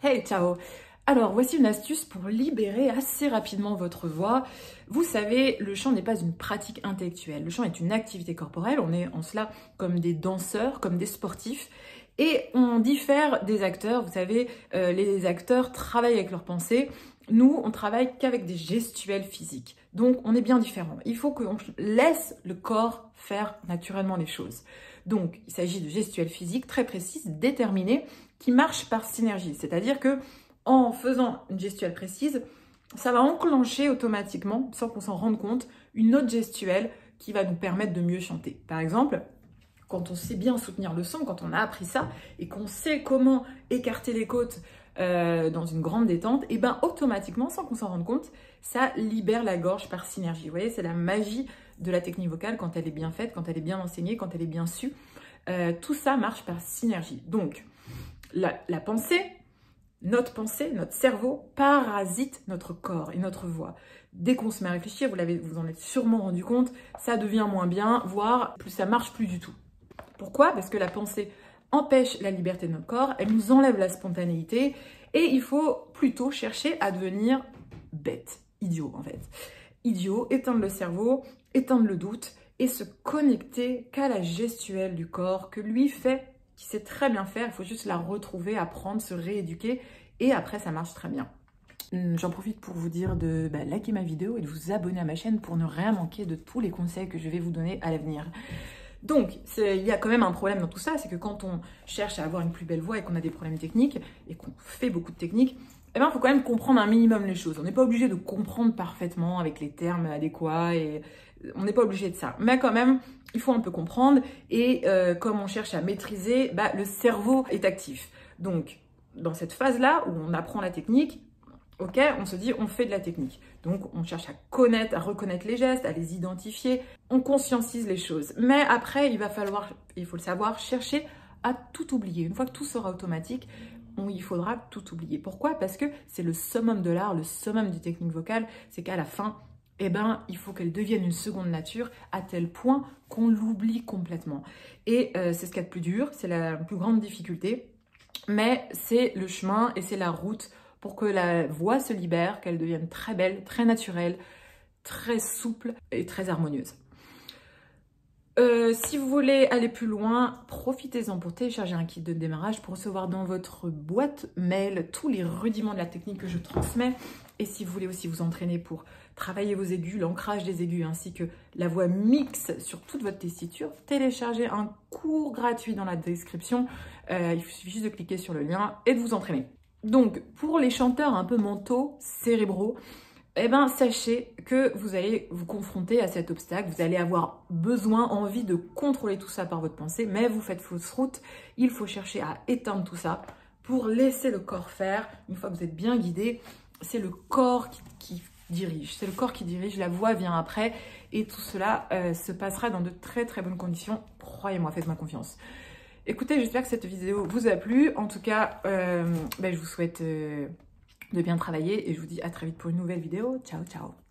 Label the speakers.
Speaker 1: Hey, ciao! Alors, voici une astuce pour libérer assez rapidement votre voix. Vous savez, le chant n'est pas une pratique intellectuelle. Le chant est une activité corporelle. On est en cela comme des danseurs, comme des sportifs. Et on diffère des acteurs. Vous savez, les acteurs travaillent avec leurs pensées. Nous, on travaille qu'avec des gestuels physiques. Donc, on est bien différents. Il faut qu'on laisse le corps faire naturellement les choses. Donc, il s'agit de gestuels physiques très précises, déterminés, qui marchent par synergie. C'est-à-dire que en faisant une gestuelle précise, ça va enclencher automatiquement, sans qu'on s'en rende compte, une autre gestuelle qui va nous permettre de mieux chanter. Par exemple, quand on sait bien soutenir le son, quand on a appris ça et qu'on sait comment écarter les côtes dans une grande détente, et bien automatiquement, sans qu'on s'en rende compte, ça libère la gorge par synergie. Vous voyez, c'est la magie de la technique vocale quand elle est bien faite, quand elle est bien enseignée, quand elle est bien sue. Tout ça marche par synergie. Donc, la pensée, notre cerveau parasite notre corps et notre voix. Dès qu'on se met à réfléchir, vous en êtes sûrement rendu compte, ça devient moins bien, voire plus ça marche plus du tout. Pourquoi? Parce que la pensée empêche la liberté de notre corps, elle nous enlève la spontanéité et il faut plutôt chercher à devenir bête, idiot en fait. Idiot, éteindre le cerveau, éteindre le doute et se connecter qu'à la gestuelle du corps que lui fait, qui sait très bien faire, il faut juste la retrouver, apprendre, se rééduquer et après ça marche très bien. J'en profite pour vous dire de liker ma vidéo et de vous abonner à ma chaîne pour ne rien manquer de tous les conseils que je vais vous donner à l'avenir. Donc, il y a quand même un problème dans tout ça, c'est que quand on cherche à avoir une plus belle voix et qu'on a des problèmes techniques et qu'on fait beaucoup de techniques, eh ben, il faut quand même comprendre un minimum les choses. On n'est pas obligé de comprendre parfaitement avec les termes adéquats et on n'est pas obligé de ça. Mais quand même, il faut un peu comprendre et comme on cherche à maîtriser, le cerveau est actif. Donc, dans cette phase-là où on apprend la technique, ok, on se dit on fait de la technique. Donc, on cherche à connaître, à reconnaître les gestes, à les identifier. On conscientise les choses. Mais après, il faut le savoir, chercher à tout oublier. Une fois que tout sera automatique, il faudra tout oublier. Pourquoi? Parce que c'est le summum de l'art, le summum du technique vocale, c'est qu'à la fin, il faut qu'elle devienne une seconde nature à tel point qu'on l'oublie complètement. Et c'est ce qu'il y a de plus dur, c'est la plus grande difficulté, mais c'est le chemin et c'est la route pour que la voix se libère, qu'elle devienne très belle, très naturelle, très souple et très harmonieuse. Si vous voulez aller plus loin, profitez-en pour télécharger un kit de démarrage pour recevoir dans votre boîte mail tous les rudiments de la technique que je transmets. Et si vous voulez aussi vous entraîner pour travailler vos aigus, l'ancrage des aigus ainsi que la voix mixte sur toute votre tessiture, téléchargez un cours gratuit dans la description. Il suffit juste de cliquer sur le lien et de vous entraîner. Donc, pour les chanteurs un peu mentaux, cérébraux, sachez que vous allez vous confronter à cet obstacle. Vous allez avoir besoin, envie de contrôler tout ça par votre pensée, mais vous faites fausse route. Il faut chercher à éteindre tout ça pour laisser le corps faire. Une fois que vous êtes bien guidé, c'est le corps qui dirige. C'est le corps qui dirige, la voix vient après et tout cela se passera dans de très très bonnes conditions. Croyez-moi, faites-moi confiance. Écoutez, j'espère que cette vidéo vous a plu. En tout cas, je vous souhaite de bien travailler et je vous dis à très vite pour une nouvelle vidéo. Ciao, ciao!